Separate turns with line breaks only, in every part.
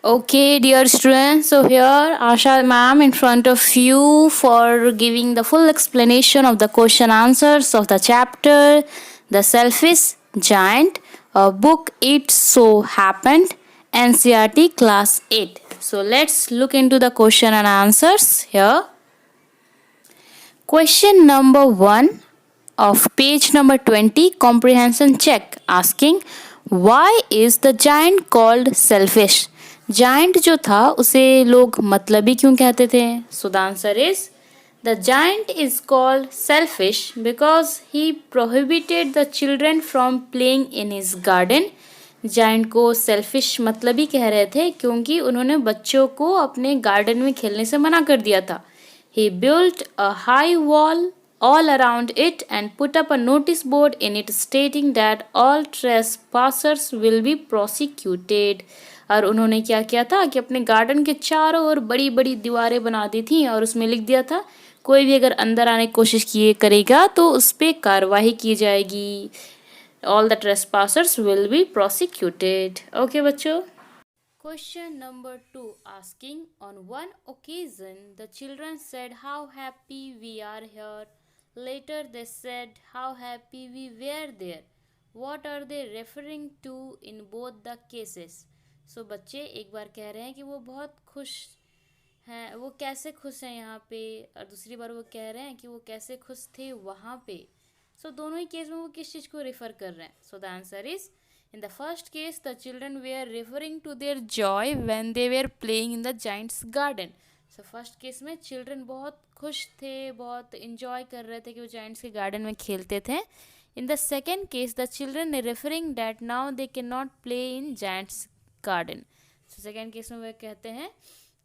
Okay, dear students, so here Asha ma'am in front of you for giving the full explanation of the question answers of the chapter The Selfish Giant, a book It So Happened, NCRT Class 8. So let's look into the question and answers here. Question number 1 of page number 20, comprehension check, asking why is the giant called selfish? Giant जो था उसे लोग मतलबी क्यों कहते थे? सो the answer is the giant is called selfish because he prohibited the children from playing in his garden. Giant को selfish मतलबी कह रहे थे क्योंकि उन्होंने बच्चों को अपने गार्डन में खेलने से मना कर दिया था. He built a high wall all around it and put up a notice board in it stating that all trespassers will be prosecuted. और उन्होंने क्या किया था कि अपने गार्डन के चारों ओर बड़ी बड़ी दीवारें बना दी थी और उसमें लिख दिया था कोई भी अगर अंदर आने की कोशिश किए करेगा तो उस पर कार्रवाई की जाएगी. All the trespassers will be prosecuted. Okay बच्चों. Question number 2, asking on one occasion the children said how happy we are here. Later they said how happy we were there. What are they referring to in both the cases? So बच्चे एक बार कह रहे हैं कि वो बहुत खुश हैं, वो कैसे खुश हैं यहाँ पे, और दूसरी बार वो कह रहे हैं कि वो कैसे खुश थे वहाँ पे. सो दोनों ही केस में वो किस चीज़ को रेफर कर रहे हैं? सो the answer is in the first case, the children were referring to their joy when they were playing in the giant's garden. So first case में children बहुत खुश थे, बहुत enjoy कर रहे थे कि वो giants के garden में खेलते थे. In the second case, the children are referring that now they cannot play in giant's garden. So second case में वे कहते हैं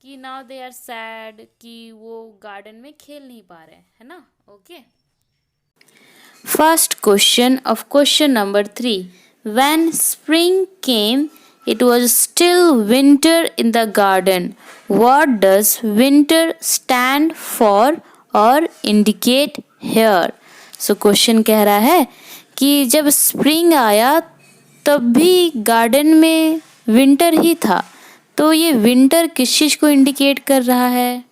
कि now they are sad कि वो garden में खेल नहीं पा रहे हैं, है ना? Okay. First question of question number 3. When spring came, it was still winter in the garden. What does winter stand for or indicate here? So question कह रहा है कि जब स्प्रिंग आया तब भी गार्डन में विंटर ही था, तो ये विंटर किस चीज़ को इंडिकेट कर रहा है?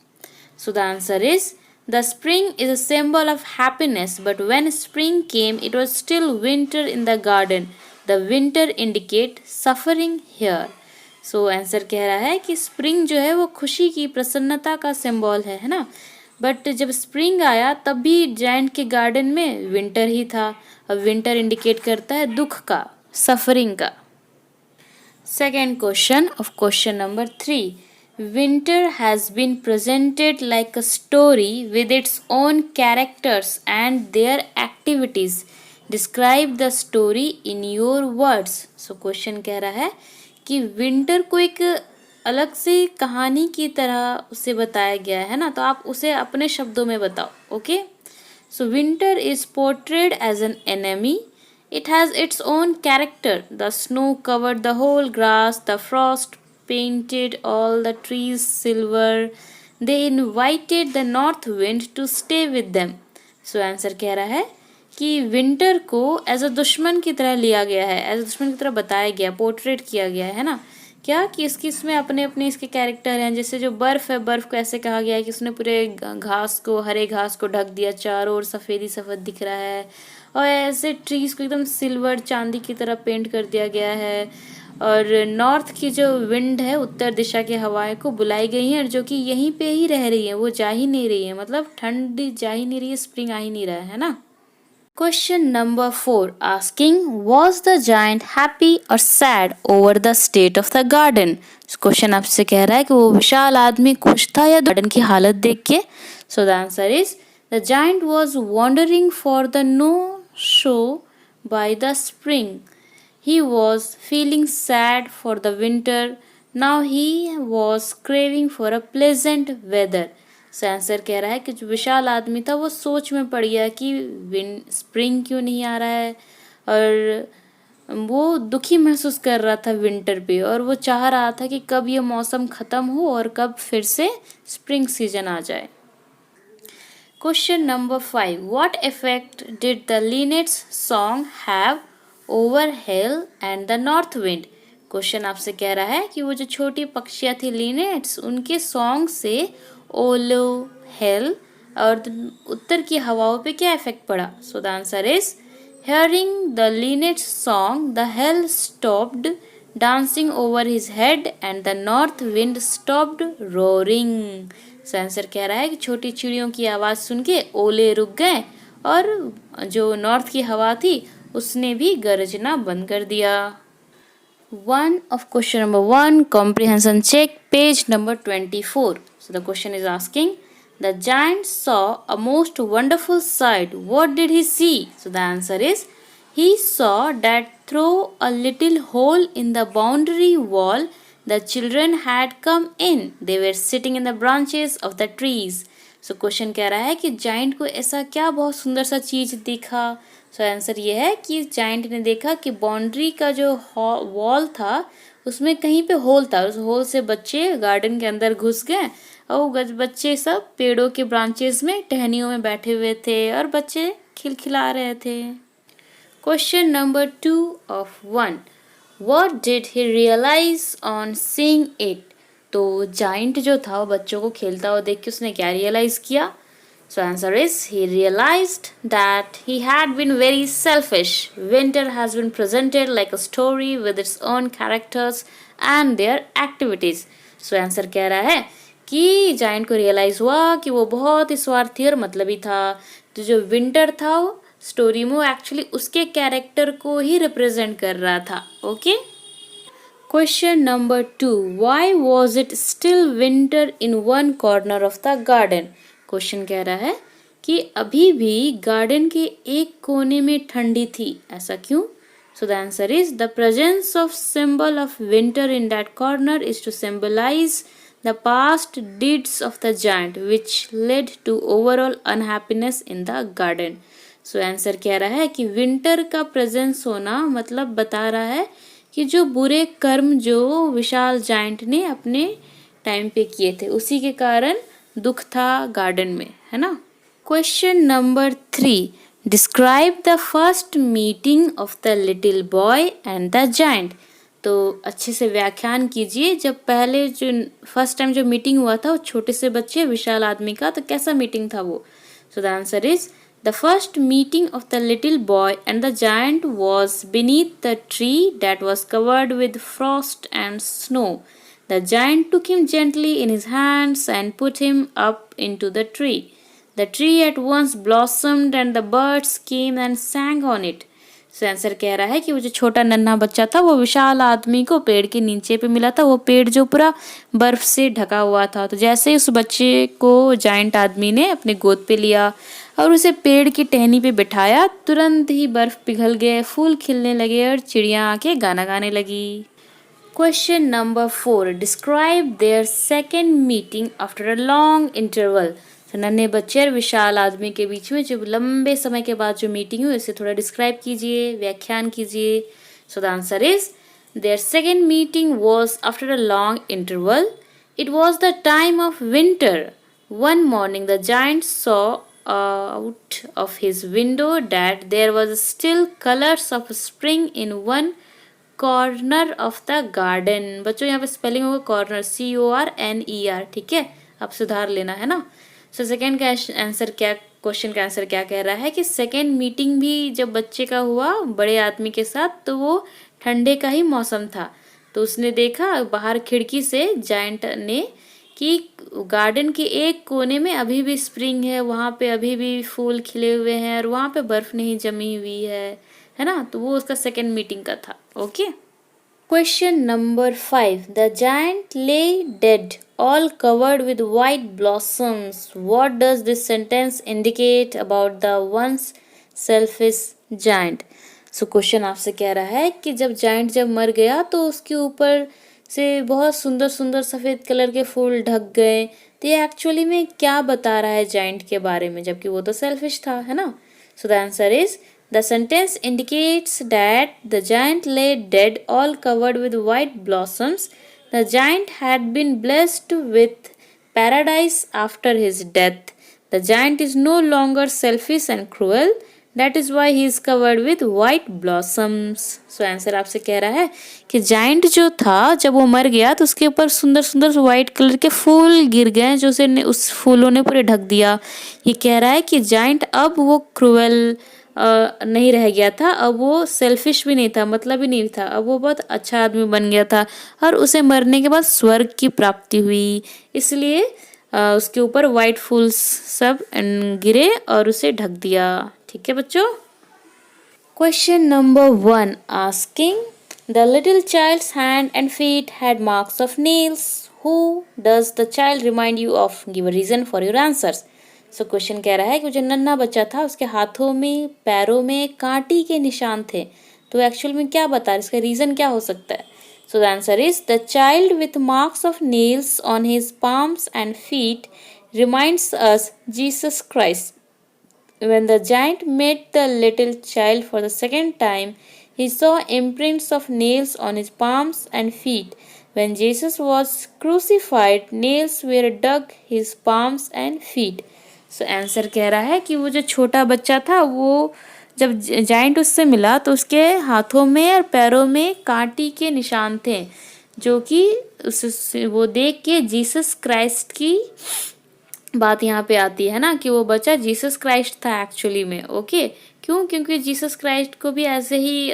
So the answer is the spring is a symbol of happiness, but when spring came, it was still winter in the garden. The winter indicate suffering here. So answer कह रहा है कि spring जो है वो खुशी की, प्रसन्नता का सिंबल है ना. बट जब स्प्रिंग आया तब भी जायंट के गार्डन में विंटर ही था. अब विंटर इंडिकेट करता है दुख का, सफरिंग का. Second question of question number 3. Winter has been presented like a story with its own characters and their activities. Describe the story in your words. So question कह रहा है कि विंटर को एक अलग सी कहानी की तरह उसे बताया गया है ना, तो आप उसे अपने शब्दों में बताओ. Okay. So winter is portrayed as an enemy. It has its own character. The snow covered the whole grass. The frost painted all the trees silver. They invited the north wind to stay with them. So answer कह रहा है कि winter को as a दुश्मन की तरह लिया गया है, एज अ दुश्मन की तरह बताया गया, पोर्ट्रेट किया गया है ना. क्या कि इसमें अपने अपने इसके कैरेक्टर हैं. जैसे जो बर्फ़ है, बर्फ़ को ऐसे कहा गया है कि उसने पूरे घास को, हरे घास को ढक दिया, चारों ओर सफ़ेद ही सफ़ेद दिख रहा है. और ऐसे ट्रीज़ को एकदम सिल्वर, चांदी की तरह पेंट कर दिया गया है. और नॉर्थ की जो विंड है, उत्तर दिशा की हवाएं को बुलाई गई हैं, जो कि यहीं पे ही रह रही हैं, वो जा ही नहीं रही है. मतलब ठंड जा ही नहीं रही है, स्प्रिंग आ ही नहीं रहा है ना. Question number 4, asking was the giant happy or sad over the state of the garden? Question आपसे कह रहा है कि वो विशाल आदमी खुश था या गार्डन की हालत देख के. So the answer is the giant was wandering for the no show by the spring. He was feeling sad for the winter. Now he was craving for a pleasant weather. So answer कह रहा है कि जो विशाल आदमी था वो सोच में पड़ गया कि स्प्रिंग क्यों नहीं आ रहा है, और वो दुखी महसूस कर रहा था विंटर पे, और वो चाह रहा था कि कब ये मौसम ख़त्म हो और कब फिर से स्प्रिंग सीजन आ जाए. Question number 5. What effect did the linnets song have over hill and the north wind? Question आपसे कह रहा है कि वो जो छोटी पक्षियाँ थी लिनेट्स, उनके सॉन्ग से ओलो, हेल और उत्तर की हवाओं पे क्या इफेक्ट पड़ा? सो the answer is hearing the linnet's song, the hell stopped dancing over his head and the north wind stopped roaring. So answer कह रहा है कि छोटी चिड़ियों की आवाज़ सुन के ओले रुक गए और जो नॉर्थ की हवा थी उसने भी गरजना बंद कर दिया. One of question number 1, comprehension check, page number 24. So the question is asking, the giant saw a most wonderful sight. What did he see? So the answer is, he saw that through a little hole in the boundary wall, the children had come in. They were sitting in the branches of the trees. So question कह रहा है कि giant को ऐसा क्या बहुत सुंदर सा चीज़ दिखा? सो आंसर ये है कि जाइंट ने देखा कि बाउंड्री का जो वॉल था उसमें कहीं पे होल था. उस होल से बच्चे गार्डन के अंदर घुस गए और बच्चे सब पेड़ों के ब्रांचेस में टहनियों में बैठे हुए थे और बच्चे खिलखिला रहे थे. Question number 2 of 1, what did he realize on seeing it? तो जाइंट जो था वो बच्चों को खेलता हुआ देख के उसने क्या रियलाइज किया? So answer is, he realized that he had been very selfish. Winter has been presented like a story with its own characters and their activities. So answer कह रहा है कि जाइंट को रियलाइज हुआ कि वो बहुत ही स्वार्थी और मतलबी था. तो जो विंटर था वो स्टोरी में एक्चुअली उसके कैरेक्टर को ही रिप्रेजेंट कर रहा था. Okay. Question number 2, why was it still winter in one corner of the garden? Question कह रहा है कि अभी भी गार्डन के एक कोने में ठंडी थी, ऐसा क्यों? So the answer is, the presence of symbol of winter in that corner is to symbolize the past deeds of the giant which led to overall unhappiness in the garden. So answer कह रहा है कि winter का presence होना मतलब बता रहा है कि जो बुरे कर्म जो विशाल जायंट ने अपने टाइम पे किए थे उसी के कारण दुख था गार्डन में, है ना. Question number 3, describe the first meeting of the little boy and the giant. तो अच्छे से व्याख्यान कीजिए. जब पहले जो फर्स्ट टाइम जो मीटिंग हुआ था वो छोटे से बच्चे विशाल आदमी का, तो कैसा मीटिंग था वो? सो the answer is, the first meeting of the little boy and the giant was beneath the tree that was covered with Frost and snow. The giant took him gently in his hands and put him up into the tree. The tree at once blossomed and the birds came and sang on it. So answer कह रहा है कि वो जो छोटा नन्हा बच्चा था वो विशाल आदमी को पेड़ के नीचे पे मिला था. वो पेड़ जो पूरा बर्फ से ढका हुआ था. तो जैसे ही उस बच्चे को जाइंट आदमी ने अपने गोद पे लिया और उसे पेड़ की टहनी पे बिठाया, तुरंत ही बर्फ पिघल गए, फूल खिलने लगे और चिड़िया आके गाना गाने लगी. Question number 4, describe their second meeting after a long interval. तो नन्हे बच्चे और विशाल आदमी के बीच में जो लंबे समय के बाद जो मीटिंग हुई उसे थोड़ा डिस्क्राइब कीजिए, व्याख्यान कीजिए. So the answer is, their second meeting was after a long interval. It was the time of winter. One morning the giant saw out of his window that there was still colors of spring in one corner of the garden. बच्चों यहाँ पे spelling होगा corner, CORNER. ठीक है, आप सुधार लेना, है ना. सो सेकेंड का आंसर क्या, क्वेश्चन का आंसर क्या कह रहा है कि सेकेंड मीटिंग भी जब बच्चे का हुआ बड़े आदमी के साथ तो वो ठंडे का ही मौसम था. तो उसने देखा बाहर खिड़की से जायंट ने कि गार्डन के एक कोने में अभी भी स्प्रिंग है, वहाँ पे अभी भी फूल खिले हुए हैं और वहाँ पे बर्फ नहीं जमी हुई है ना. तो वो उसका सेकेंड मीटिंग का था. Okay. Question number 5, the giant ले dead all covered with white blossoms. What does this sentence indicate about the once selfish giant? So question आपसे कह रहा है कि जब जायंट जब मर गया तो उसके ऊपर से बहुत सुंदर सुंदर सफ़ेद कलर के फूल ढक गए. तो ये एक्चुअली में क्या बता रहा है जायंट के बारे में, जबकि वो तो सेल्फिश था, है ना. सो the answer is, the sentence indicates that the giant lay dead all covered with white blossoms. The giant had been blessed with paradise after his death. The giant is no longer selfish and cruel. That is why he is covered with white blossoms. So answer आपसे कह रहा है कि giant जो था जब वो मर गया तो उसके ऊपर सुंदर सुंदर व्हाइट कलर के फूल गिर गए जो उसे उस फूलों ने पूरे ढक दिया। ये कह रहा है कि जाइंट अब वो क्रूएल नहीं रह गया था, अब वो सेल्फिश भी नहीं था, मतलब ही नहीं था, अब वो बहुत अच्छा आदमी बन गया था और उसे मरने के बाद स्वर्ग की प्राप्ति हुई। इसलिए उसके ऊपर वाइट फूल्स सब गिरे और उसे ढक दिया। ठीक है बच्चों। Question number 1 asking the little child's hand and feet had marks of nails, who does the child remind you of, give a reason for your answers. So question कह रहा है कि जो नन्हा बच्चा था उसके हाथों में पैरों में कांटी के निशान थे, तो एक्चुअल में क्या बता, इसका रीजन क्या हो सकता है। So the answer is the child with marks of nails on his palms and feet reminds us Jesus Christ. When the giant met the little child for the second time, he saw imprints of nails on his palms and feet. When Jesus was crucified, nails were dug his palms and feet. So answer कह रहा है कि वो जो छोटा बच्चा था वो जब जाइंट उससे मिला तो उसके हाथों में और पैरों में कांटी के निशान थे, जो कि उससे वो देख के जीसस क्राइस्ट की बात यहाँ पे आती है ना, कि वो बच्चा जीसस क्राइस्ट था एक्चुअली में। ओके, क्यों? क्योंकि जीसस क्राइस्ट को भी ऐसे ही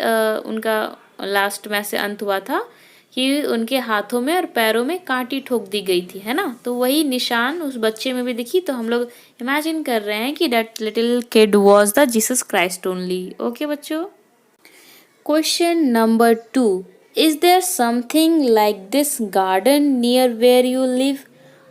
उनका लास्ट में से अंत हुआ था कि उनके हाथों में और पैरों में कांटी ठोक दी गई थी, है ना। तो वही निशान उस बच्चे में भी दिखी, तो हम लोग इमेजिन कर रहे हैं कि that little kid was the Jesus Christ only. Okay बच्चों। Question number 2 is there something like this garden near where you live,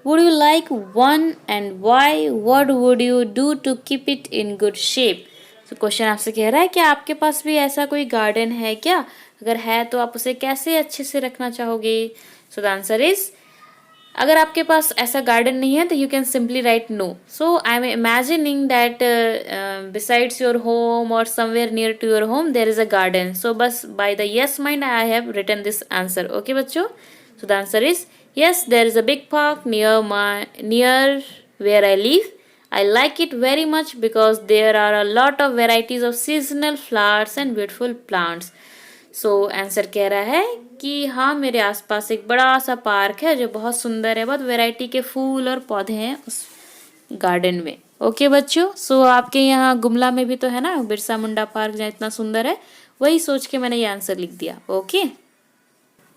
would you like one and why, what would you do to keep it in good shape. तो question आपसे कह रहा है कि आपके पास भी ऐसा कोई गार्डन है क्या, अगर है तो आप उसे कैसे अच्छे से रखना चाहोगे। सो द आंसर इज, अगर आपके पास ऐसा गार्डन नहीं है तो you can simply write no. So I am imagining that besides your home or somewhere near to your home there is a garden. So बस by the yes mind I have written this answer. Okay बच्चों। So the answer is yes, there is a big park near where I live. I like it very much because there are a lot of varieties of seasonal flowers and beautiful plants. So answer कह रहा है कि हाँ, मेरे आसपास एक बड़ा सा पार्क है जो बहुत सुंदर है, बहुत वैरायटी के फूल और पौधे हैं उस गार्डन में। ओके बच्चों। सो आपके यहाँ गुमला में भी तो है ना बिरसा मुंडा पार्क जहाँ इतना सुंदर है, वही सोच के मैंने ये आंसर लिख दिया। Okay.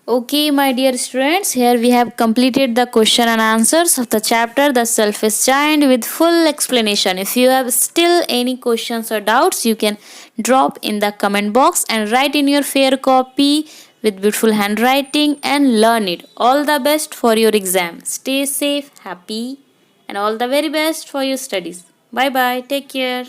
Okay, my dear students, here we have completed the question and answers of the chapter The Selfish Giant with full explanation. If you have still any questions or doubts, you can drop in the comment box and write in your fair copy with beautiful handwriting and learn it. All the best for your exam. Stay safe, happy, and all the very best for your studies. Bye bye. Take care.